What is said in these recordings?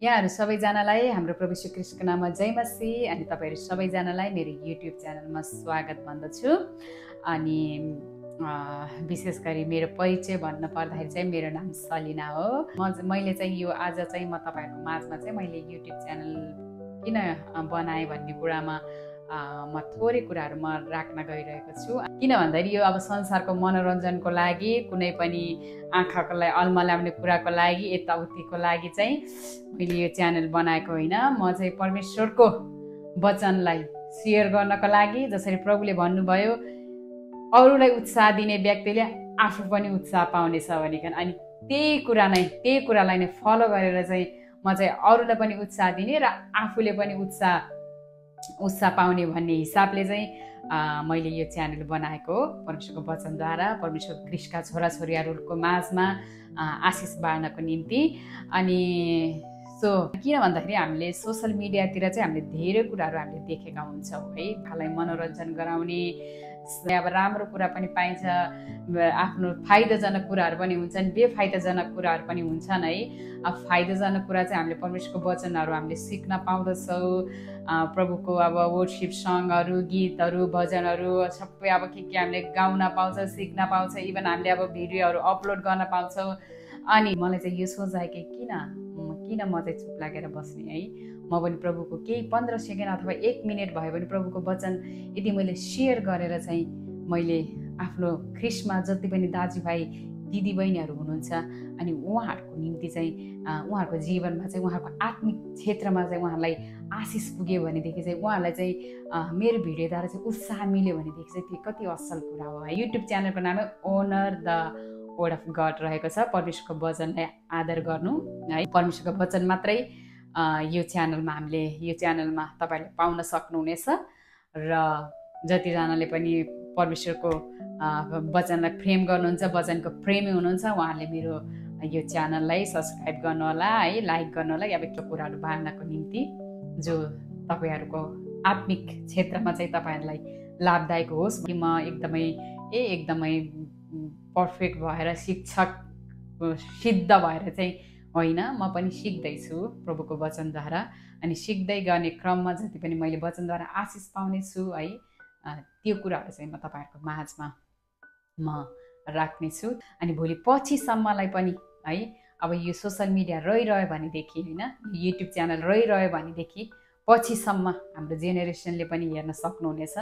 यहाँहरू सबैजनालाई हाम्रो प्रभु श्री कृष्णको नाममा जय मसीह अनि तपाईहरु सबैजनालाई मेरो युट्युब च्यानलमा स्वागत भन्दछु। अनि विशेष गरी मेरो परिचय भन्न पर्दाखेरि चाहिँ मेरो नाम सलिना हो। मैले चाहिँ यो आज चाहिँ म तपाईहरुको माझमा चाहिँ मैले युट्युब च्यानल किन बनाए भन्ने कुरामा म थोरै कुराहरु म राख्न गइरहेको छु। किन भन्दाखेरि यो अब संसारको मनोरञ्जनको लागि कुनै पनि आँखाको लागि अल्मल्याउने कुराको लागि यताउतिको लागि चाहिँ मैले यो च्यानल बनाएको होइन। म चाहिँ परमेश्वरको वचनलाई शेयर गर्नको लागि, जसरी प्रभुले भन्नुभयो अरूलाई उत्साह दिने व्यक्तिले आफू पनि उत्साह पाउनेछ भनिकन, अनि त्यही कुरालाई नै फलो गरेर चाहिँ म चाहिँ अरूलाई पनि उत्साह दिने र आफूले पनि उत्साह पाउने भन्ने हिसाबले चाहिँ मैले यो च्यानल बनाएको हो। परमेश्वरको वचनद्वारा परमेश्वर ख्रीष्टका छोराछोरीहरूको माझमा आशिष बाँड्नको निम्ति। अनि किन भन्दाखेरि हामीले सोसल मिडियातिर चाहिँ हामीले धेरै कुराहरू हामीले देखेका हुन्छौँ है। आफूलाई मनोरञ्जन गराउने अब राम्रो कुरा पनि पाइन्छ, आफ्नो फाइदाजनक कुराहरू पनि हुन्छन्, बेफाइदाजनक कुराहरू पनि हुन्छन् है। अब फाइदाजनक कुरा चाहिँ हामीले परमेश्वरको वचनहरू हामीले सिक्न पाउँदछौँ। प्रभुको अब वर्शिप सङहरू, गीतहरू, भजनहरू सबै अब के हामीले गाउन पाउँछ, सिक्न पाउँछ, इभन हामीले अब भिडियोहरू अपलोड गर्न पाउँछौँ। अनि मलाई चाहिँ यो सोचाइ कि किन म चाहिँ चुप लागेर बस्ने है। म पनि प्रभुको केही 15 सेकेन्ड अथवा 1 मिनट भयो भने प्रभुको वचन यदि मैले सेयर गरेर चाहिँ मैले आफ्नो ख्रीष्टमा जति पनि दाजुभाइ दिदीबहिनीहरू हुनुहुन्छ अनि उहाँहरूको निम्ति चाहिँ उहाँहरूको जीवनमा चाहिँ उहाँहरूको आत्मिक क्षेत्रमा चाहिँ उहाँलाई आशिष पुग्यो भनेदेखि चाहिँ उहाँलाई चाहिँ मेरो भिडियोद्वारा चाहिँ उत्साह मिल्यो भनेदेखि चाहिँ त्यो कति असल कुरा हो है। युट्युब च्यानलको नामै honour the word of God रहेको छ। परमेश्वरको वचनलाई आदर गर्नु है। परमेश्वरको वचन मात्रै यो च्यानलमा तपाईले पाउन सक्नुहुनेछ। र जतिजनाले पनि परमेश्वरको वचनलाई प्रेम गर्नुहुन्छ, वचनको प्रेमी हुनुहुन्छ, उहाँले मेरो यो च्यानललाई सब्सक्राइब गर्नु होला है, लाइक गर्नु होला। अब त्यो कुराहरू बाँड्नको निम्ति जो तपाईहरुको आत्मिक क्षेत्रमा चाहिँ तपाईहरुलाई लाभदायक होस्। म एकदमै पर्फेक्ट भएर शिक्षक सिद्ध भएर चाहिँ होइन, म पनि सिक्दैछु प्रभुको वचनद्वारा। अनि सिक्दै गर्ने क्रममा जति पनि मैले वचनद्वारा आशिष पाउने छु है, त्यो कुराहरू चाहिँ म तपाईहरुको माझमा म राख्नेछु। अनि भोलि पछिसम्मलाई पनि है, अब यो सोसल मिडिया रहिरह्यो भनेदेखि होइन, युट्युब च्यानल रहिरह्यो भनेदेखि पछिसम्म हाम्रो जेनेरेसनले पनि हेर्न सक्नुहुनेछ।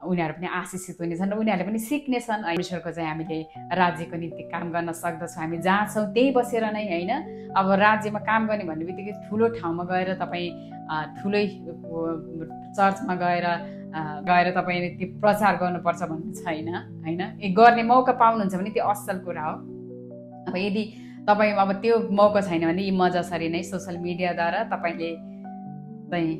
उनीहरू पनि आशिषित हुनेछन् र उनीहरूले पनि सिक्नेछन्। परमेश्वरको चाहिँ हामीले राज्यको निम्ति काम गर्न सक्दछौँ। हामी जहाँ छौँ त्यही बसेर नै होइन। अब राज्यमा काम गर्ने भन्ने बित्तिकै ठुलो ठाउँमा गएर तपाईँ ठुलै चर्चमा गएर तपाईँले त्यो प्रचार गर्नुपर्छ भन्ने छैन होइन। गर्ने मौका पाउनुहुन्छ भने त्यो असल कुरा हो। अब यदि तपाईँ अब त्यो मौका छैन भने म जसरी नै सोसल मिडियाद्वारा तपाईँले चाहिँ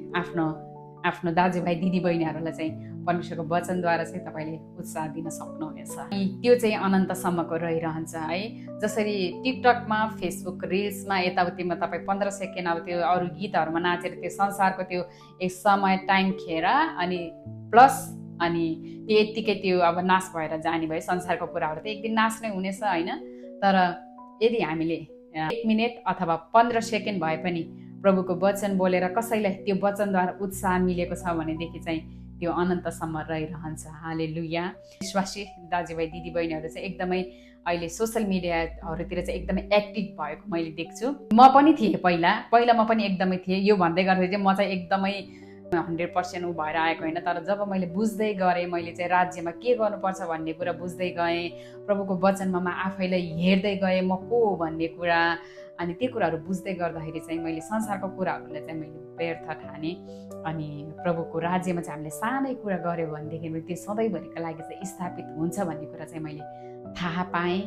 आफ्नो दाजुभाइ दिदीबहिनीहरूलाई चाहिँ परमेश्वरको वचनद्वारा चाहिँ तपाईँले उत्साह दिन सक्नुहुनेछ। त्यो चाहिँ अनन्तसम्मको रहिरहन्छ है। जसरी टिकटकमा, फेसबुक रिल्समा, यताउतिमा तपाईँ 15 सेकेन्ड अब त्यो अरू गीतहरूमा नाचेर त्यो संसारको त्यो एक समय टाइम खेर अनि प्लस अनि त्यो यत्तिकै त्यो अब नाश भएर जाने भयो। संसारको कुराहरू त एक दिन नाश नै हुनेछ होइन। तर यदि हामीले 1 मिनट अथवा 15 सेकेन्ड भए पनि प्रभुको वचन बोलेर कसैलाई त्यो वचनद्वारा उत्साह मिलेको छ भनेदेखि चाहिँ त्यो अनन्तसम्म रहिरहन्छ। हालेलुया। विश्वासी दाजुभाइ दिदीबहिनीहरू चाहिँ एकदमै अहिले सोसल मिडियाहरूतिर चाहिँ एकदमै एक्टिभ भएको मैले देख्छु। म पनि थिएँ पहिला म पनि एकदमै थिएँ। यो भन्दै गर्दाखेरि चाहिँ म चाहिँ एकदमै 100% ऊ भएर आएको होइन। तर जब मैले बुझ्दै गरेँ, मैले चाहिँ राज्यमा के गर्नुपर्छ भन्ने कुरा बुझ्दै गएँ, प्रभुको वचनमा म आफैलाई हेर्दै गएँ म को हो भन्ने कुरा, अनि त्यो कुराहरू बुझ्दै गर्दाखेरि चाहिँ मैले संसारको कुराहरूलाई चाहिँ मैले व्यर्थ ठाने। अनि प्रभुको राज्यमा चाहिँ हामीले सानै कुरा गऱ्यो भनेदेखि त्यो सधैँभरिका लागि चाहिँ स्थापित हुन्छ भन्ने कुरा चाहिँ मैले थाहा पाएँ।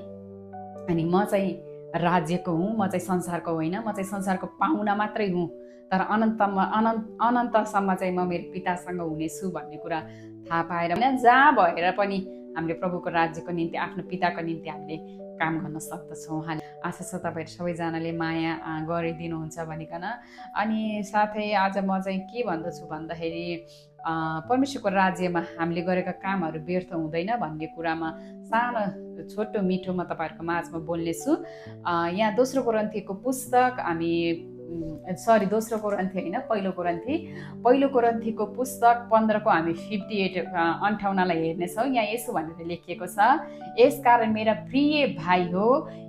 अनि म चाहिँ राज्यको हुँ, म चाहिँ संसारको होइन। म चाहिँ संसारको पाहुना मात्रै हुँ, तर अनन्तसम्म चाहिँ म मेरो पितासँग हुनेछु भन्ने कुरा थाहा पाएर जहाँ भएर पनि हामीले प्रभुको राज्यको निम्ति, आफ्नो पिताको निम्ति हामीले काम गर्न सक्दछौँ। आशा छ तपाईँहरू सबैजनाले माया गरिदिनुहुन्छ भनिकन। अनि साथै आज म चाहिँ के भन्दछु भन्दाखेरि परमेश्वरको राज्यमा हामीले गरेका कामहरू व्यर्थ हुँदैन भन्ने कुरामा सानो छोटो मिठो म तपाईहरुको माझमा बोल्नेछु। यहाँ दोस्रो कोरिन्थीको पुस्तक हामी सरी दोस्रो कोरिन्थी होइन, पहिलो कोरिन्थीको पुस्तक 15 को हामी 58 58लाई हेर्नेछौँ। यहाँ यसो भनेर लेखिएको छ, यसकारण मेरा प्रिय भाइ हो,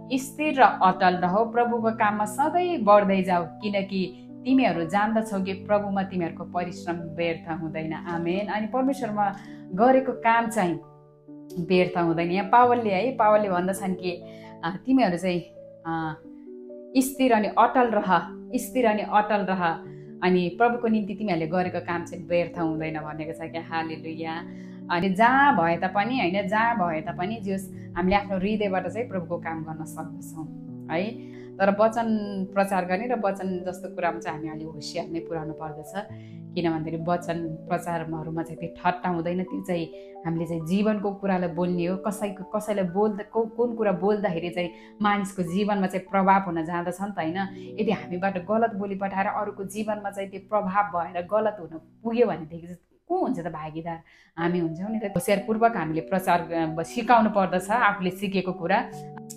स्थिर र अटल रह, प्रभुको काममा सधैँ बढ्दै जाऊ, किनकि तिमीहरू जान्दछौ कि प्रभुमा तिमीहरूको परिश्रम व्यर्थ हुँदैन। आमेन। अनि परमेश्वरमा गरेको काम चाहिँ व्यर्थ हुँदैन। यहाँ पावलले भन्दछन् कि तिमीहरू चाहिँ स्थिर अनि अटल रह, अनि प्रभुको निम्ति तिमीहरूले गरेको काम चाहिँ व्यर्थ हुँदैन भनेको छ क्या। हालेलुया। अनि जहाँ भए तापनि जस हामीले आफ्नो हृदयबाट चाहिँ प्रभुको काम गर्न सक्दछौँ है। तर वचन प्रचार गर्ने र वचन जस्तो कुरामा चाहिँ हामी अलि होसियार नै पुऱ्याउनु पर्दछ, किन भन्दाखेरि वचन प्रचारहरूमा चाहिँ त्यो ठट्टा हुँदैन। त्यो चाहिँ हामीले चाहिँ जीवनको कुरालाई बोल्ने हो। कसैलाई कुन कुरा बोल्दाखेरि चाहिँ मानिसको जीवनमा चाहिँ प्रभाव हुन जाँदछ नि त होइन। यदि हामीबाट गलत बोली पठाएर अरूको जीवनमा चाहिँ त्यो प्रभाव भएर गलत हुन पुग्यो भनेदेखि चाहिँ को हुन्छ त भागीदार? हामी हुन्छौँ नि त। होसियारपूर्वक हामीले प्रचार सिकाउनु पर्दछ। आफूले सिकेको कुरा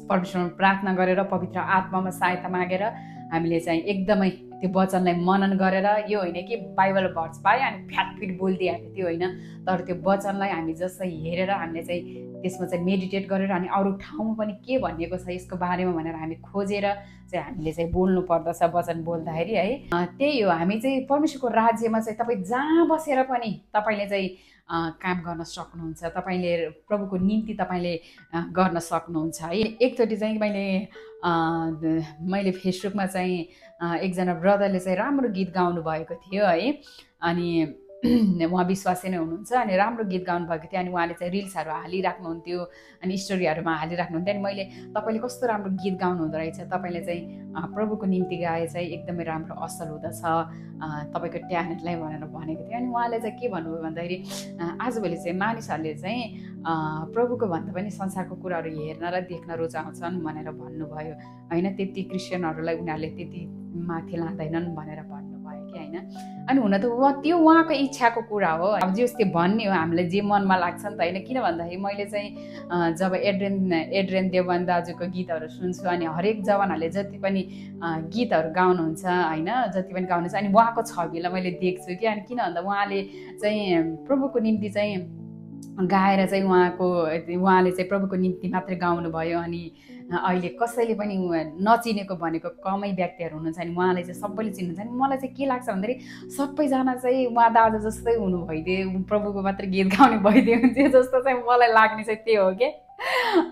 परमेश्वरमा प्रार्थना गरेर पवित्र आत्मामा सहायता मागेर हामीले चाहिँ एकदमै त्यो वचनलाई मनन गरेर, यो होइन कि बाइबल भर्स पायो अनि फ्याटफिट बोलिदिइहाल्यो, त्यो होइन। तर त्यो वचनलाई हामी जसै हेरेर हामीले चाहिँ त्यसमा चाहिँ मेडिटेट गरेर अनि अरू ठाउँमा पनि के भनिएको छ यसको बारेमा भनेर हामी खोजेर चाहिँ हामीले चाहिँ बोल्नु पर्दछ वचन बोल्दाखेरि है। त्यही हो, हामी चाहिँ परमेश्वरको राज्यमा चाहिँ तपाईँ जहाँ बसेर पनि तपाईँले चाहिँ काम गर्न सक्नुहुन्छ। तपाईँले प्रभुको निम्ति तपाईँले गर्न सक्नुहुन्छ है। एकचोटि चाहिँ मैले फेसबुकमा चाहिँ एकजना ब्रदरले चाहिँ राम्रो गीत गाउनु भएको थियो है। अनि उहाँ विश्वासी नै हुनुहुन्छ अनि राम्रो गीत गाउनु भएको थियो। अनि उहाँले चाहिँ रिल्सहरू हालिराख्नुहुन्थ्यो अनि स्टोरीहरूमा हालिराख्नुहुन्थ्यो। अनि मैले तपाईँले कस्तो राम्रो गीत गाउनु हुँदो रहेछ, तपाईँले चाहिँ प्रभुको निम्ति गाए चाहिँ एकदमै राम्रो असल हुँदछ तपाईँको ट्यालेन्टलाई भनेर भनेको थियो। अनि उहाँले चाहिँ के भन्नुभयो भन्दाखेरि आजभोलि चाहिँ मानिसहरूले चाहिँ प्रभुको भन्दा पनि संसारको कुराहरू हेर्न र देख्न रुचाउँछन् भनेर भन्नुभयो होइन। त्यति क्रिस्चियनहरूलाई उनीहरूले त्यति माथि लाँदैनन् भनेर भन्नुभयो कि होइन। अनि हुन त त्यो उहाँको इच्छाको कुरा हो। अब जे त्यो भन्ने हो, हामीलाई जे मनमा लाग्छ नि त होइन। किन भन्दाखेरि मैले चाहिँ जब एड्रेन देवान दाजुको गीतहरू सुन्छु अनि हरेक जवानहरूले जति पनि गीतहरू गाउनुहुन्छ होइन, जति पनि गाउनुहुन्छ अनि उहाँको छविलाई मैले देख्छु कि। अनि किन भन्दा उहाँले चाहिँ प्रभुको निम्ति चाहिँ गाएर चाहिँ उहाँले चाहिँ प्रभुको निम्ति मात्रै गाउनुभयो। अनि अहिले कसैले पनि नचिनेको भनेको कमै व्यक्तिहरू हुनुहुन्छ अनि उहाँले चाहिँ सबैले चिन्नुहुन्छ। अनि मलाई चाहिँ के लाग्छ भन्दाखेरि सबैजना चाहिँ उहाँ दाजु जस्तै हुनु भइदियो, प्रभुको मात्रै गीत गाउने भइदियो हुन्छ जस्तो चाहिँ मलाई लाग्ने चाहिँ त्यो हो क्या।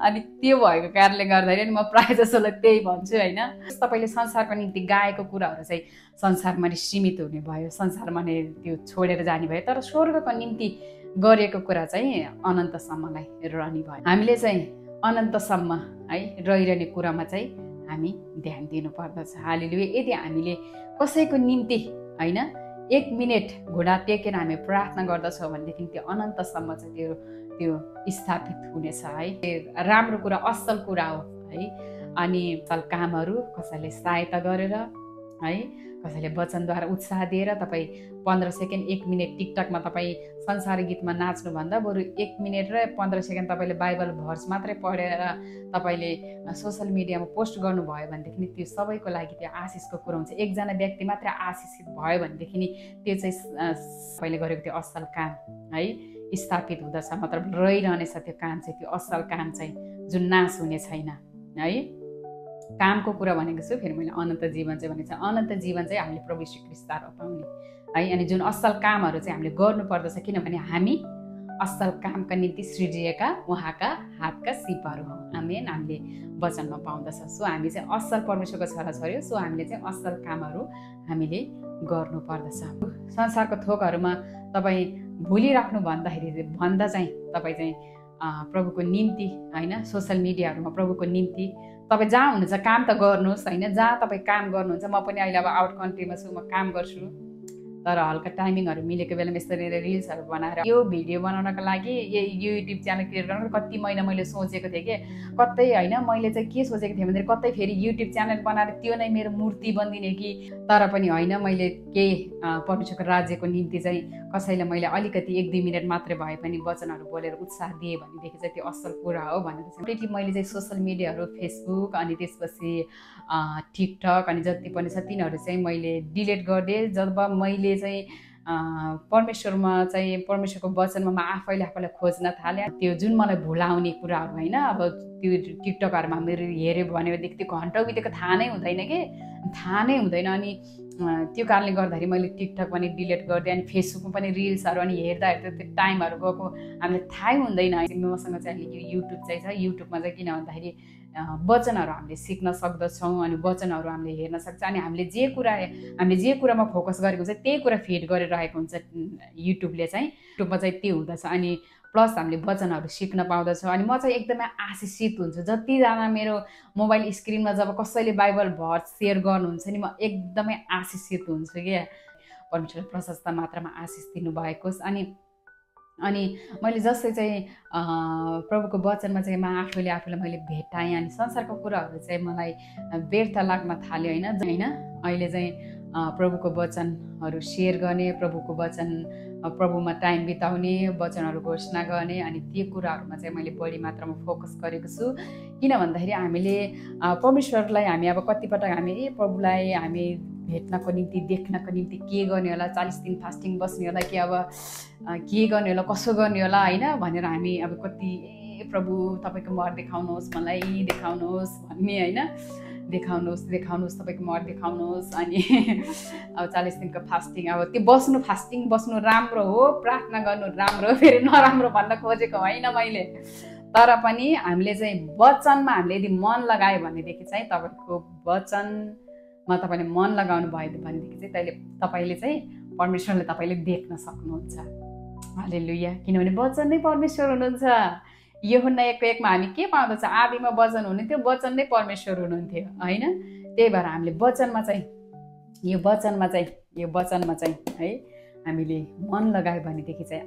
अनि त्यो भएको कारणले गर्दाखेरि अनि म प्रायः जसोलाई त्यही भन्छु होइन। तपाईँले संसारको निम्ति गाएको कुराहरू चाहिँ संसारमा नै सीमित हुने भयो, संसारमा नै त्यो छोडेर जाने भयो। तर स्वर्गको निम्ति गरेको कुरा चाहिँ अनन्तसम्मलाई रहने भयो। हामीले चाहिँ अनन्तसम्म है रहिरहने कुरामा चाहिँ हामी ध्यान दिनु पर्दछ। हालेलुया। यदि हामीले कसैको निम्ति होइन 1 मिनट घुँडा टेकेर हामी प्रार्थना गर्दछौँ भनेदेखि त्यो अनन्तसम्म चाहिँ त्यो स्थापित हुनेछ है। राम्रो कुरा, असल कुरा हो है। अनि असल कामहरू कसैले सहायता गरेर है, कसैले वचनद्वारा उत्साह दिएर तपाईँ 15 सेकेन्ड 1 मिनट टिकटकमा तपाईँ संसारी गीतमा नाच्नुभन्दा बरु 1 मिनट र 15 सेकेन्ड तपाईँले बाइबल भर्स मात्रै पढेर तपाईँले सोसियल मिडियामा पोस्ट गर्नुभयो भनेदेखि त्यो सबैको लागि त्यो आशिषको कुरा हुन्छ। एकजना व्यक्ति मात्रै आशिषित भयो भनेदेखि त्यो चाहिँ तपाईँले गरेको त्यो असल काम है स्थापित हुँदछ, मतलब रहिरहनेछ त्यो काम चाहिँ, त्यो असल काम चाहिँ जुन नाश हुने छैन है। कामको कुरा भनेको छु, फेरि मैले अनन्त जीवन चाहिँ भनेको छ। अनन्त जीवन चाहिँ हामीले प्रभु यीशु ख्रीष्टद्वारा पाउने है। अनि जुन असल कामहरू चाहिँ हामीले गर्नुपर्दछ, किनभने हामी असल कामका निम्ति सृजिएका उहाँका हातका सिपहरू हौँ। आमेन। हामीले वचनमा पाउँदछ। सो हामी चाहिँ असल परमेश्वरको छोराछोरी हो। सो हामीले चाहिँ असल कामहरू हामीले गर्नुपर्दछ। संसारको थोकहरूमा तपाईँ भुलिराख्नु भन्दा चाहिँ तपाईँ चाहिँ प्रभुको निम्ति होइन, सोसियल मिडियाहरूमा प्रभुको निम्ति तपाईँ जहाँ हुनुहुन्छ काम त गर्नुहोस् होइन। जहाँ तपाईँ काम गर्नुहुन्छ, म पनि अहिले अब आउट कन्ट्रीमा छु, म काम गर्छु, तर हल्का टाइमिङहरू मिलेको बेलामा यसरी रिल्सहरू बनाएर यो भिडियो बनाउनको लागि यो युट्युब च्यानल क्रिएट गर्नको कति महिना मैले सोचेको थिएँ कि कतै होइन मैले चाहिँ के सोचेको थिएँ भन्दाखेरि कतै फेरि युट्युब च्यानल बनाएर त्यो नै मेरो मूर्ति बनिदिने कि तर पनि होइन मैले केही परमेश्वरको राज्यको निम्ति चाहिँ कसैलाई मैले अलिकति 1-2 मिनट मात्रै भए पनि वचनहरू बोलेर उत्साह दिएँ भनेदेखि चाहिँ त्यो असल कुरा हो भनेर चाहिँ कम्प्लिटली मैले चाहिँ सोसल मिडियाहरू फेसबुक अनि त्यसपछि टिकटक अनि जति पनि छ तिनीहरू चाहिँ मैले डिलिट गरिदिएँ जब मैले चाहिँ परमेश्वरमा चाहिँ परमेश्वरको वचनमा म आफैलाई खोज्न थालेँ त्यो जुन मलाई भुलाउने कुराहरू होइन अब त्यो टिकटकहरूमा मेरो हेऱ्यो भनेदेखि त्यो घन्टौँ बितेको थाहा नै हुँदैन अनि त्यो कारणले गर्दाखेरि मैले टिकटक पनि डिलिट गरिदिएँ अनि फेसबुकमा पनि रिल्सहरू अनि हेर्दा त्यो टाइमहरू गएको हामीलाई थाहै हुँदैन मसँग चाहिँ अहिले यो युट्युब चाहिँ छ युट्युबमा चाहिँ किन भन्दाखेरि वचनहरू हामीले सिक्न सक्दछौँ अनि वचनहरू हामीले हेर्न सक्छ अनि हामीले जे कुरामा फोकस गरेको हुन्छ त्यही कुरा फिड गरिरहेको हुन्छ युट्युबले चाहिँ युट्युबमा चाहिँ त्यो हुँदछ अनि प्लस हामीले वचनहरू सिक्न पाउँदछौँ अनि म चाहिँ एकदमै आशिषित हुन्छु जतिजना मेरो मोबाइल स्क्रिनमा जब कसैले बाइबल भर्स सेयर गर्नुहुन्छ नि म एकदमै आशिषित हुन्छु क्या परमेश्वरले प्रशस्त मात्रामा आशिष दिनुभएकोस् अनि मैले जस्तै चाहिँ प्रभुको वचनमा चाहिँ आफूलाई मैले भेटाएँ अनि संसारको कुराहरू चाहिँ मलाई व्यर्थ लाग्न थाल्यो होइन अहिले चाहिँ प्रभुको वचनहरू सेयर गर्ने प्रभुको वचन प्रभुमा टाइम बिताउने वचनहरू घोषणा गर्ने अनि त्यो कुराहरूमा चाहिँ मैले बढी मात्रामा फोकस गरेको छु किन भन्दाखेरि हामीले परमेश्वरलाई हामी अब कतिपटक हामी प्रभुलाई हामी भेट्नको निम्ति देख्नको निम्ति के गर्ने होला 40 दिन फास्टिङ बस्ने होला कि अब के गर्ने होला कसो गर्ने होला होइन भनेर हामी अब कति प्रभु तपाईँको महर देखाउनुहोस् मलाई देखाउनुहोस् भन्ने होइन देखाउनुहोस् तपाईँको महर देखाउनुहोस् अनि अब 40 दिनको फास्टिङ अब त्यो फास्टिङ बस्नु राम्रो हो प्रार्थना गर्नु राम्रो हो फेरि नराम्रो भन्न खोजेको होइन मैले तर पनि हामीले चाहिँ वचनमा हामीले यदि मन लगायो भनेदेखि चाहिँ तपाईँको वचनमा तपाईँले मन लगाउनु भयो भनेदेखि चाहिँ तपाईँले चाहिँ परमेश्वरले तपाईँले देख्न सक्नुहुन्छ हालेलुया किनभने वचन नै परमेश्वर हुनुहुन्छ यूहन्ना 1:1 हामी के पाउँदछ आदिमा वचन हुनुहुन्थ्यो वचन नै परमेश्वर हुनुहुन्थ्यो होइन त्यही भएर हामीले यो वचनमा चाहिँ है हामीले मन लगायो भनेदेखि चाहिँ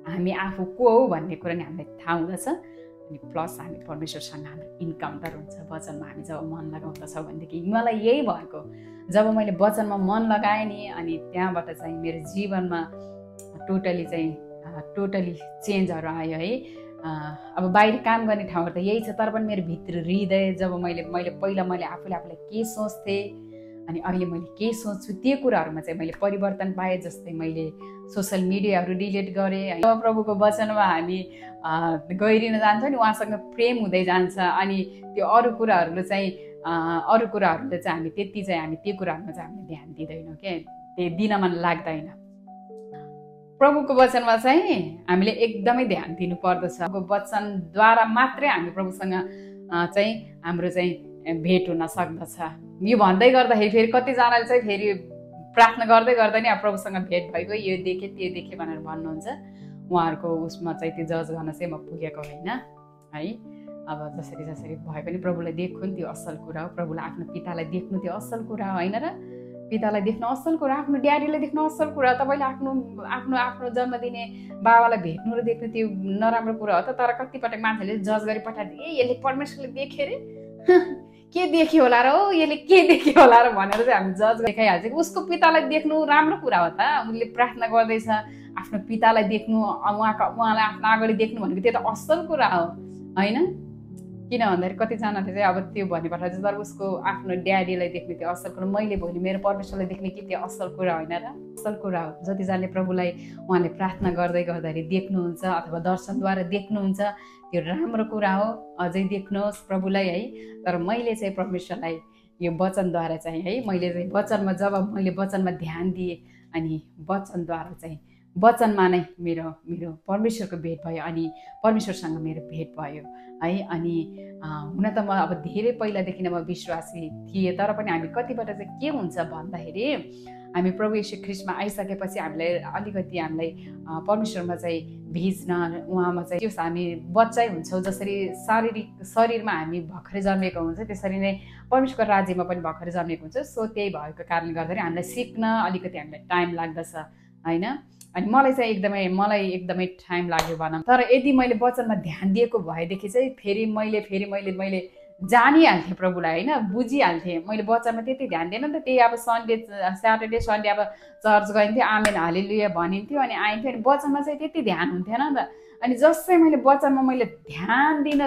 हामी आफू को हो भन्ने कुरा नि हामीलाई थाहा हुँदछ अनि प्लस हामी परमेश्वरसँग हाम्रो इन्काउन्टर हुन्छ वचनमा हामी जब मन लगाउँदछौँ भनेदेखि मलाई यही भएको जब मैले वचनमा मन लगाएँ नि अनि त्यहाँबाट चाहिँ मेरो जीवनमा टोटली चेन्जहरू आयो है अब बाहिर काम गर्ने ठाउँहरू त यही छ तर पनि मेरो भित्र हृदय जब मैले पहिला आफूलाई के सोच्थेँ अनि अहिले मैले के सोच्छु त्यो कुराहरूमा चाहिँ मैले परिवर्तन पाएँ जस्तै मैले सोसल मिडियाहरू डिलिट गरेँ जब प्रभुको वचनमा हामी गहिरिन जान्छ नि उहाँसँग प्रेम हुँदै जान्छ अनि त्यो अरू कुराहरूले चाहिँ हामी त्यति चाहिँ हामी त्यो कुराहरूमा चाहिँ हामीले ध्यान दिँदैनौँ क्या त्यो दिन मन लाग्दैन प्रभुको वचनमा चाहिँ हामीले एकदमै ध्यान दिनु पर्दछ वचनद्वारा मात्रै हामी प्रभुसँग चाहिँ हाम्रो चाहिँ भेट हुन सक्दछ यो भन्दै गर्दाखेरि फेरि कतिजनाले चाहिँ फेरि प्रार्थना गर्दै नि अब प्रभुसँग भेट भएको यो देखेँ त्यो देखेँ भनेर भन्नुहुन्छ उहाँहरूको उसमा चाहिँ त्यो जज गर्न चाहिँ म पुगेको होइन है अब जसरी भए पनि प्रभुलाई देख्नु त्यो असल कुरा हो प्रभुलाई आफ्नो पितालाई देख्नु त्यो असल कुरा हो होइन र पितालाई देख्न असल कुरा आफ्नो ड्याडीलाई देख्न असल कुरा तपाईँले आफ्नो जन्म दिने बाबालाई भेट्नु र देख्नु त्यो नराम्रो कुरा हो तर कतिपटक मान्छेले जज गरी पठाइदिए यसले परमेश्वरले देखे रे के देख्यो होला र हो यसले के देख्यो होला र भनेर चाहिँ हामी जज देखाइहाल्छ उसको पितालाई देख्नु राम्रो कुरा हो त उसले प्रार्थना गर्दैछ आफ्नो पितालाई देख्नु उहाँलाई आफ्नो अगाडि देख्नु भनेको त्यो त असल कुरा हो होइन किन भन्दाखेरि कतिजनाले चाहिँ अब त्यो भनेबाट चाहिँ तर उसको आफ्नो ड्याडीलाई देख्ने त्यो असल कुरा मैले भोलि मेरो परमेश्वरलाई देख्ने कि त्यो असल कुरा होइन र असल कुरा हो जतिजनाले प्रभुलाई उहाँले प्रार्थना गर्दाखेरि देख्नुहुन्छ अथवा दर्शनद्वारा देख्नुहुन्छ त्यो राम्रो कुरा हो अझै देख्नुहोस् प्रभुलाई है तर मैले चाहिँ परमेश्वरलाई यो वचनद्वारा चाहिँ है मैले चाहिँ जब मैले वचनमा ध्यान दिएँ अनि वचनद्वारा चाहिँ वचनमा नै मेरो परमेश्वरको भेट भयो अनि परमेश्वरसँग मेरो भेट भयो है अनि हुन त म अब धेरै पहिलादेखि नै म विश्वासी थिएँ तर पनि हामी कतिपल्ट चाहिँ के हुन्छ भन्दाखेरि हामी प्रभु येशू ख्रीष्टमा आइसकेपछि हामीलाई अलिकति हामीलाई परमेश्वरमा चाहिँ भिज्न उहाँमा चाहिँ त्यो हामी बच्चै हुन्छौँ। जसरी शारीरिक शरीरमा हामी भर्खरै जन्मेको हुन्छ त्यसरी नै परमेश्वरको राज्यमा पनि भर्खरै जन्मेको हुन्छ। सो त्यही भएको कारणले गर्दाखेरि हामीलाई सिक्न अलिकति हामीलाई टाइम लाग्दछ होइन। अनि मलाई एकदमै टाइम लाग्यो भनौँ। तर यदि मैले वचनमा ध्यान दिएको भएदेखि चाहिँ फेरि मैले जानिहाल्थेँ प्रभुलाई होइन, बुझिहाल्थेँ। मैले वचनमा त्यति ध्यान दिएन नि त। त्यही अब स्याटरडे सन्डे अब चर्च गइन्थ्यो, आमेन हालेलुया भनिन्थ्यो अनि आइन्थ्यो। अनि वचनमा चाहिँ त्यति ध्यान हुन्थेन नि त। अनि जसै मैले वचनमा ध्यान दिन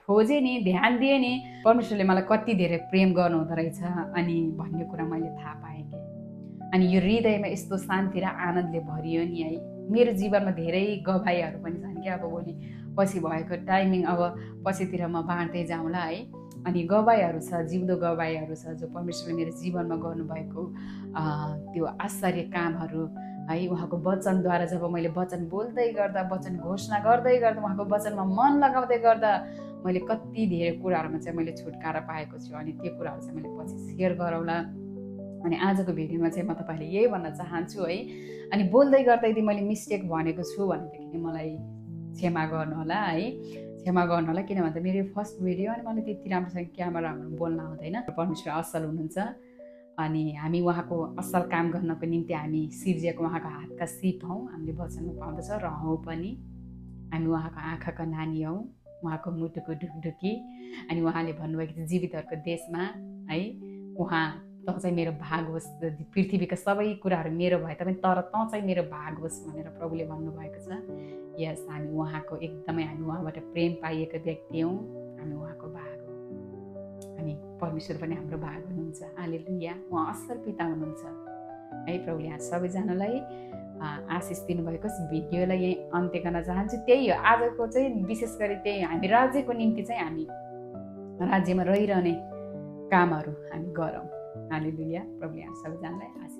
खोजेँ नि, ध्यान दिएँ नि, परमेश्वरले मलाई कति धेरै प्रेम गर्नुहुँदो रहेछ अनि भन्ने कुरा मैले थाहा पाएँ कि। अनि यो हृदयमा यस्तो शान्ति र आनन्दले भरियो नि है। मेरो जीवनमा धेरै गवाईहरू पनि छन् कि अब भोलि पछि भएको टाइमिङ अब पछितिर म बाँड्दै जाउँला है। अनि गवाईहरू छ, जिउँदो गवाईहरू छ जो परमेश्वरले मेरो जीवनमा गर्नुभएको त्यो आश्चर्य कामहरू है। उहाँको वचनद्वारा जब मैले वचन बोल्दै गर्दा, वचन घोषणा गर्दै गर्दा, उहाँको वचनमा मन लगाउँदै गर्दा मैले कति धेरै कुराहरूमा चाहिँ मैले छुटकारा पाएको छु। अनि त्यो कुराहरू चाहिँ मैले पछि सेयर गरौँला। अनि आजको भिडियोमा चाहिँ म तपाईँलाई यही भन्न चाहन्छु है। अनि बोल्दै गर्दा यदि मैले मिस्टेक भनेको छु भनेदेखि मलाई क्षमा गर्नु होला है, क्षमा गर्नु होला। किन भन्दा मेरो फर्स्ट भिडियो अनि मलाई त्यति राम्रोसँग क्यामेरामा बोल्न आउँदैन। परमेश्वर असल हुनुहुन्छ अनि हामी उहाँको असल काम गर्नको निम्ति हामी सिर्जिएको उहाँको हातका सिप हौँ। हामीले वचनमा पाउँदछ र हौँ पनि। हामी उहाँको आँखाका नानी हौँ, उहाँको मुटुको ढुकढुकी। अनि उहाँले भन्नुभएको थियो जीवितहरूको देशमा है, उहाँ त चाहिँ मेरो भाग होस्, पृथ्वीका सबै कुराहरू मेरो भए तापनि तर त चाहिँ मेरो भाग होस् भनेर प्रभुले भन्नुभएको छ। यस, हामी उहाँको एकदमै हामी उहाँबाट प्रेम पाइएको व्यक्ति हौँ, हामी उहाँको भाग हौँ। अनि परमेश्वर पनि हाम्रो भाग हुनुहुन्छ। हालेलुया, उहाँ असल पिता हुनुहुन्छ है। प्रभुले यहाँ सबैजनालाई आशिष दिनुभएको भिडियोलाई यही अन्त्य गर्न चाहन्छु। त्यही हो आजको चाहिँ विशेष गरी त्यही हामी राज्यको निम्ति चाहिँ हामी राज्यमा रहिरहने कामहरू हामी गरौँ। हालेलुया, प्रभुले यहाँ सबैजनालाई आशिष